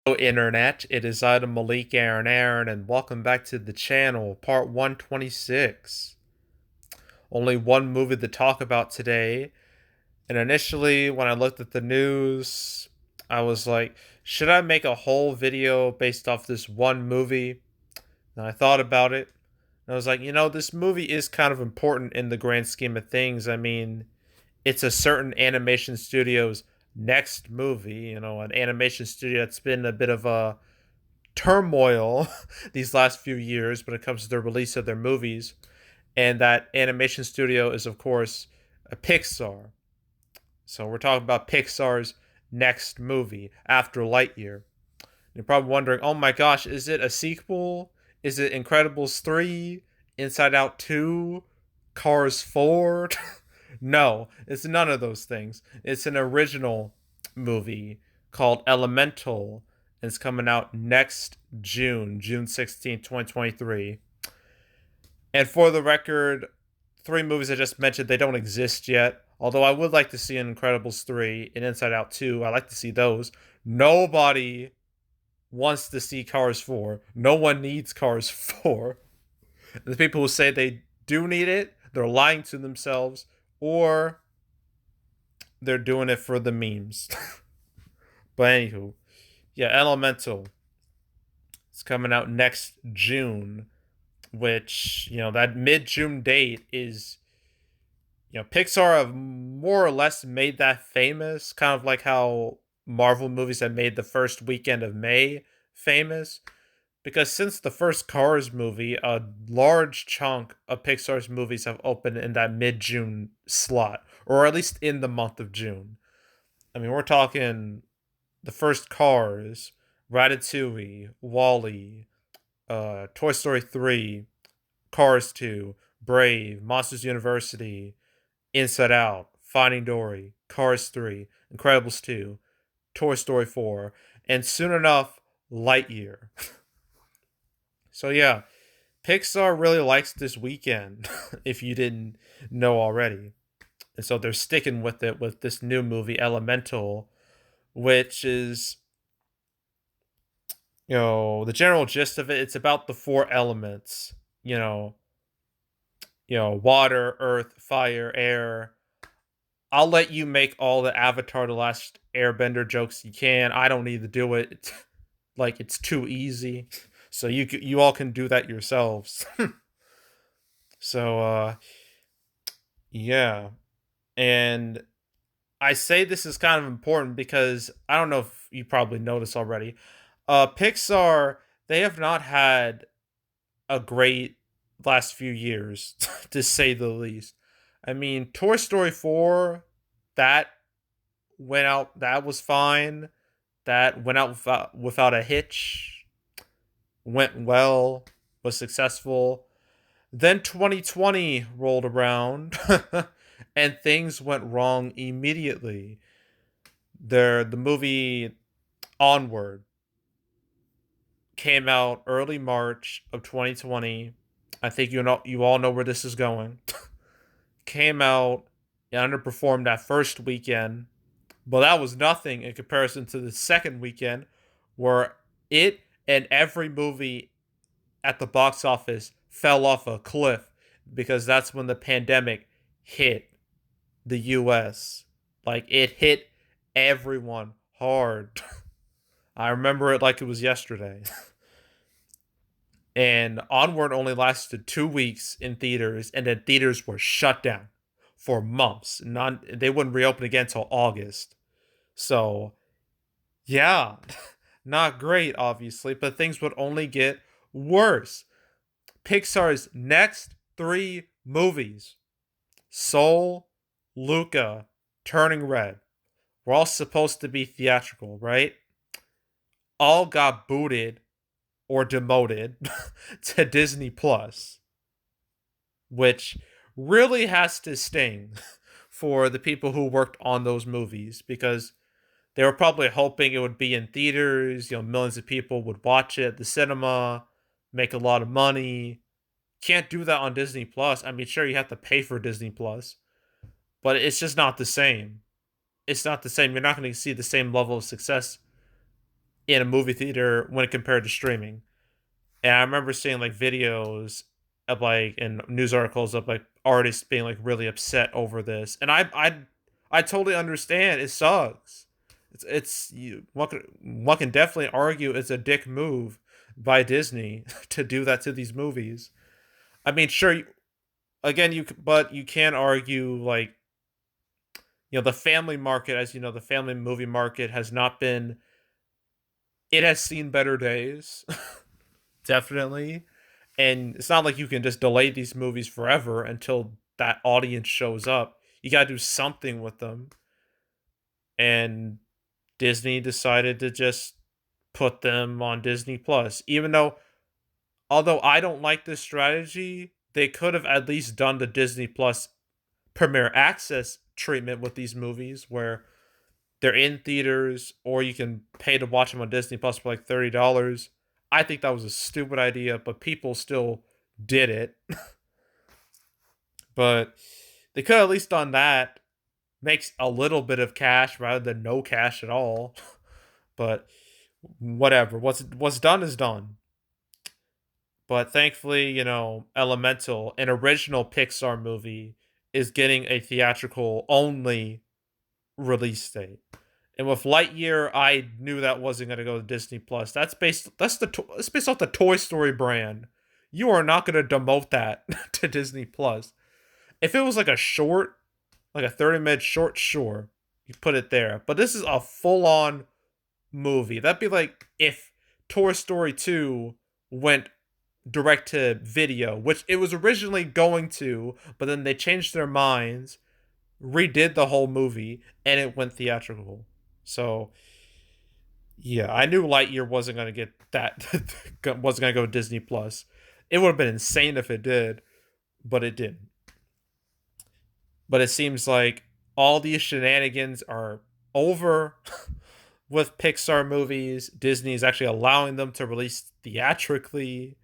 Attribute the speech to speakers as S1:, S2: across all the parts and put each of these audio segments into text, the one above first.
S1: Hello, Internet. It is Adam Malik Aaron, and welcome back to the channel, part 126. Only one movie to talk about today, and initially, when I looked at the news, I was like, should I make a whole video based off this one movie? And I thought about it, and I was like, this movie is kind of important in the grand scheme of things. I mean, it's a certain animation studio's next movie, an animation studio that's been a bit of a turmoil these last few years when it comes to the release of their movies. And that animation studio is, of course, a Pixar. So we're talking about Pixar's next movie after Lightyear. You're probably wondering, oh my gosh, is it a sequel? Is it Incredibles 3, Inside Out 2, Cars 4? No, it's none of those things. It's an original movie called Elemental. And it's coming out next June 16th, 2023. And for the record, three movies I just mentioned, they don't exist yet. Although I would like to see an Incredibles 3 and Inside Out 2. I like to see those. Nobody wants to see Cars 4. No one needs Cars 4. The people who say they do need it, they're lying to themselves, or they're doing it for the memes. But anywho, yeah, Elemental. It's coming out next June, which, that mid June date is, Pixar have more or less made that famous, kind of like how Marvel movies have made the first weekend of May famous. Because since the first Cars movie, a large chunk of Pixar's movies have opened in that mid June slot, or at least in the month of June. I mean, we're talking the first Cars, Ratatouille, Wall-E, Toy Story 3, Cars 2, Brave, Monsters University, Inside Out, Finding Dory, Cars 3, Incredibles 2, Toy Story 4, and soon enough, Lightyear. So yeah, Pixar really likes this weekend, if you didn't know already. And so they're sticking with it with this new movie, Elemental, which is, the general gist of it, it's about the four elements, water, earth, fire, air. I'll let you make all the Avatar: The Last Airbender jokes you can. I don't need to do it. It's too easy. So you all can do that yourselves. So yeah. And I say this is kind of important because I don't know if you probably noticed already. Pixar, they have not had a great last few years, to say the least. I mean, Toy Story 4, that went out, that was fine. That went out without a hitch, went well, was successful. Then 2020 rolled around and things went wrong immediately. The movie Onward came out early March of 2020. I think you all know where this is going. Came out, it underperformed that first weekend, but that was nothing in comparison to the second weekend, where it and every movie at the box office fell off a cliff because that's when the pandemic hit the US. Like, it hit everyone hard. I remember it like it was yesterday. And Onward only lasted 2 weeks in theaters, and then theaters were shut down for months. They wouldn't reopen again until August. So, yeah, not great, obviously, but things would only get worse. Pixar's next three movies, Soul, Luca, Turning Red, were all supposed to be theatrical, right? All got booted or demoted to Disney Plus, which really has to sting for the people who worked on those movies, because they were probably hoping it would be in theaters, millions of people would watch it at the cinema, make a lot of money. Can't do that on Disney Plus. I mean, sure, you have to pay for Disney Plus, but it's just not the same. It's not the same. You're not going to see the same level of success in a movie theater when compared to streaming. And I remember seeing like videos of like and news articles of like artists being like really upset over this, and I totally understand. It sucks. It's you one can definitely argue it's a dick move by Disney to do that to these movies. I mean, sure, again, but you can argue like the family market, as you know, the family movie market has not been. It has seen better days, definitely, and it's not like you can just delay these movies forever until that audience shows up. You got to do something with them, and Disney decided to just put them on Disney Plus. Even though, although I don't like this strategy, they could have at least done the Disney Plus Premier Access treatment with these movies, where they're in theaters, or you can pay to watch them on Disney Plus for like $30. I think that was a stupid idea, but people still did it. But they could have at least done that. Makes a little bit of cash rather than no cash at all. But whatever. What's done is done. But thankfully, Elemental, an original Pixar movie, is getting a theatrical only release date. And with Lightyear, I knew that wasn't going to go to Disney Plus. That's based off the Toy Story brand. You are not going to demote that to Disney Plus. If it was like a short, like a 30-minute short, sure, you put it there. But this is a full-on movie. That'd be like if Toy Story 2 went direct to video, which it was originally going to, but then they changed their minds, redid the whole movie, and it went theatrical. So yeah, I knew Lightyear wasn't gonna get that wasn't gonna go to Disney Plus. It would have been insane if it did, but it didn't. But it seems like all these shenanigans are over with Pixar movies. Disney is actually allowing them to release theatrically.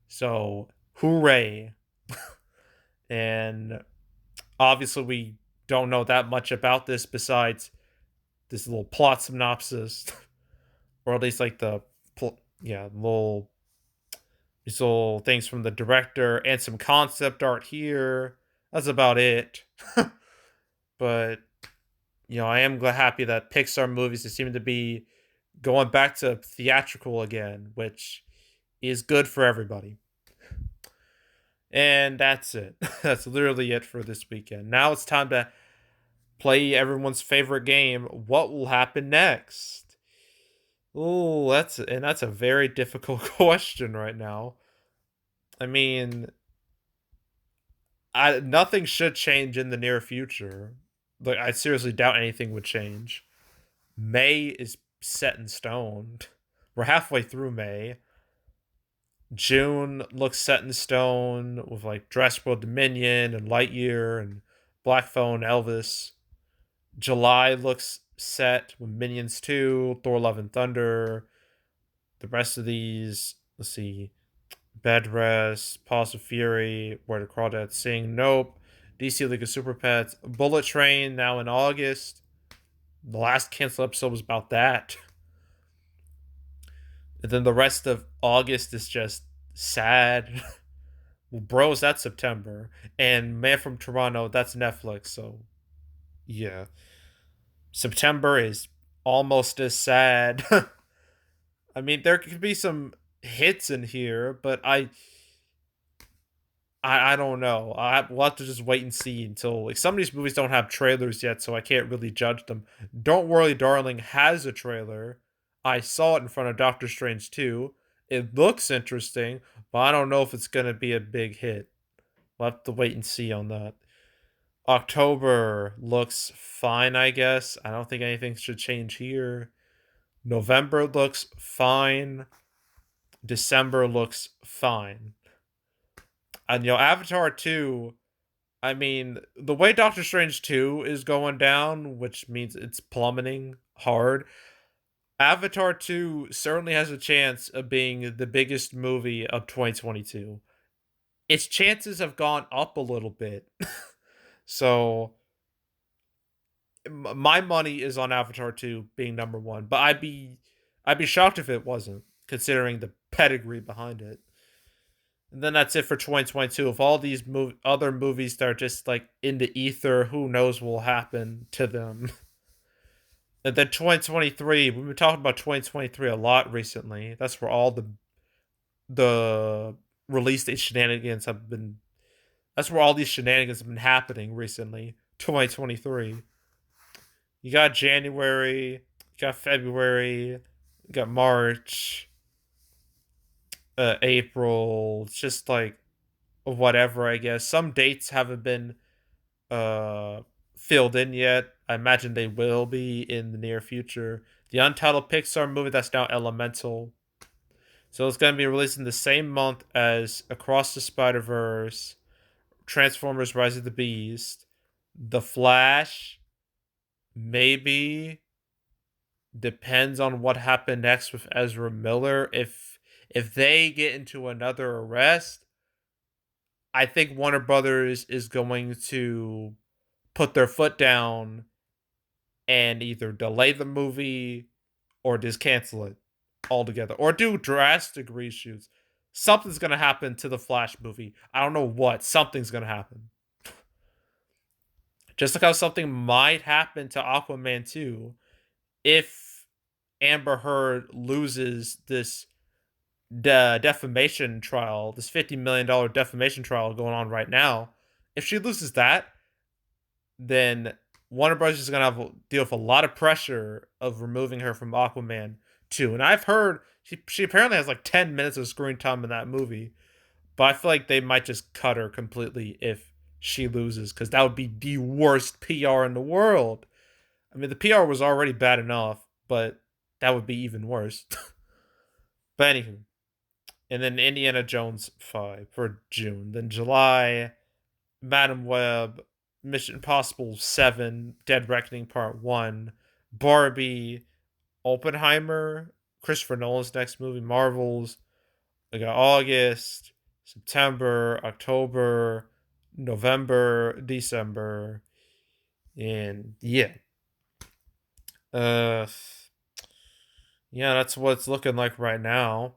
S1: So hooray. And obviously we don't know that much about this besides this little plot synopsis, or at least like little these little things from the director and some concept art here. That's about it. But I am happy that Pixar movies seem to be going back to theatrical again, which is good for everybody. And that's it. That's literally it for this weekend. Now it's time to play everyone's favorite game. What will happen next? Oh, that's a very difficult question right now. I mean, nothing should change in the near future. Like, I seriously doubt anything would change. May is set in stone. We're halfway through May. June looks set in stone with like Jurassic World Dominion and Lightyear and Black Phone Elvis. July looks set with Minions 2, Thor Love and Thunder. The rest of these, let's see, Bed Rest, Pause of Fury, Where the Crawdads Sing, Nope, DC League of Super Pets, Bullet Train now in August. The last canceled episode was about that. And then the rest of August is just sad. Well, Bros, that's September. And Man from Toronto, that's Netflix. So, yeah. September is almost as sad. I mean, there could be some hits in here, but I don't know. We'll have to just wait and see until like some of these movies don't have trailers yet, so I can't really judge them. Don't Worry, Darling has a trailer. I saw it in front of Doctor Strange 2. It looks interesting, but I don't know if it's gonna be a big hit. We'll have to wait and see on that. October looks fine, I guess. I don't think anything should change here. November looks fine. December looks fine. And Avatar 2, I mean, the way Doctor Strange 2 is going down, which means it's plummeting hard, Avatar 2 certainly has a chance of being the biggest movie of 2022. Its chances have gone up a little bit. So my money is on Avatar 2 being number one, but I'd be shocked if it wasn't, considering the pedigree behind it. And then that's it for 2022. If all these other movies that are just like in the ether, who knows what will happen to them. And then 2023, we've been talking about 2023 a lot recently. That's where all the release date shenanigans have been. That's where all these shenanigans have been happening recently. 2023. You got January, you got February, you got March, April. It's just like whatever, I guess. Some dates haven't been uh filled in yet. I imagine they will be in the near future. The untitled Pixar movie that's now Elemental. So it's going to be released in the same month as Across the Spider-Verse, Transformers Rise of the Beast, The Flash, maybe, depends on what happened next with Ezra Miller. If they get into another arrest, I think Warner Brothers is going to put their foot down and either delay the movie or just cancel it altogether or do drastic reshoots. Something's going to happen to the Flash movie. I don't know what. Something's going to happen. Just like how something might happen to Aquaman 2 if Amber Heard loses this defamation trial, this $50 million defamation trial going on right now. If she loses that, then Warner Bros. Is going to have to deal with a lot of pressure of removing her from Aquaman 2. And I've heard she apparently has like 10 minutes of screen time in that movie. But I feel like they might just cut her completely if she loses, because that would be the worst PR in the world. I mean, the PR was already bad enough, but that would be even worse. But anywho. And then Indiana Jones 5 for June. Then July, Madam Web, Mission Impossible 7, Dead Reckoning Part 1, Barbie, Oppenheimer, Christopher Nolan's next movie, Marvels. We got August, September, October, November, December, and yeah. Uh yeah, that's what it's looking like right now.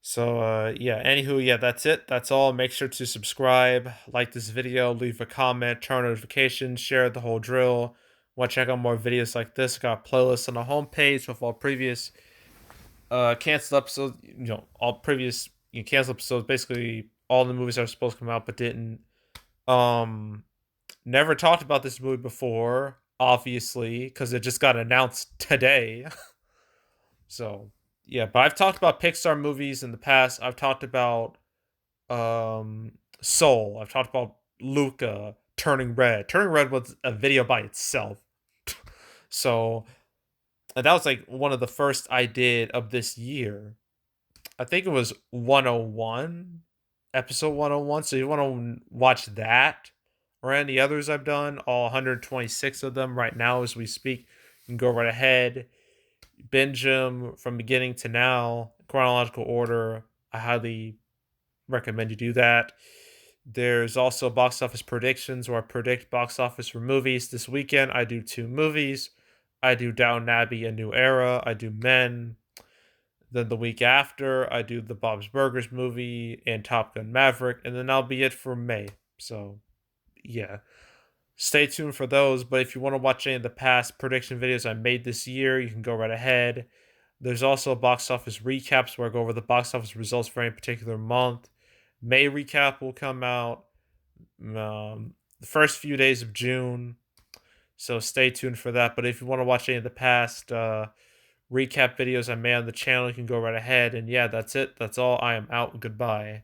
S1: So yeah, anywho, yeah, that's it. That's all. Make sure to subscribe, like this video, leave a comment, turn on notifications, share the whole drill. Want to check out more videos like this? Got playlists on the homepage with all previous canceled episodes, all previous canceled episodes, basically all the movies that were supposed to come out but didn't. Never talked about this movie before, obviously, because it just got announced today. So yeah, but I've talked about Pixar movies in the past. I've talked about Soul. I've talked about Luca, Turning Red. Turning Red was a video by itself. So, and that was like one of the first I did of this year. I think it was 101, episode 101. So you want to watch that or any others I've done, all 126 of them right now as we speak. You can go right ahead, binge them from beginning to now, chronological order. I highly recommend you do that. There's also box office predictions where I predict box office for movies. This weekend, I do 2 movies. I do Downton Abbey: A New Era. I do Men. Then the week after, I do the Bob's Burgers movie and Top Gun Maverick. And then that'll be it for May. So, yeah. Stay tuned for those. But if you want to watch any of the past prediction videos I made this year, you can go right ahead. There's also box office recaps where I go over the box office results for any particular month. May recap will come out the first few days of June. So stay tuned for that. But if you want to watch any of the past recap videos I made on the channel, you can go right ahead. And yeah, that's it. That's all. I am out. Goodbye.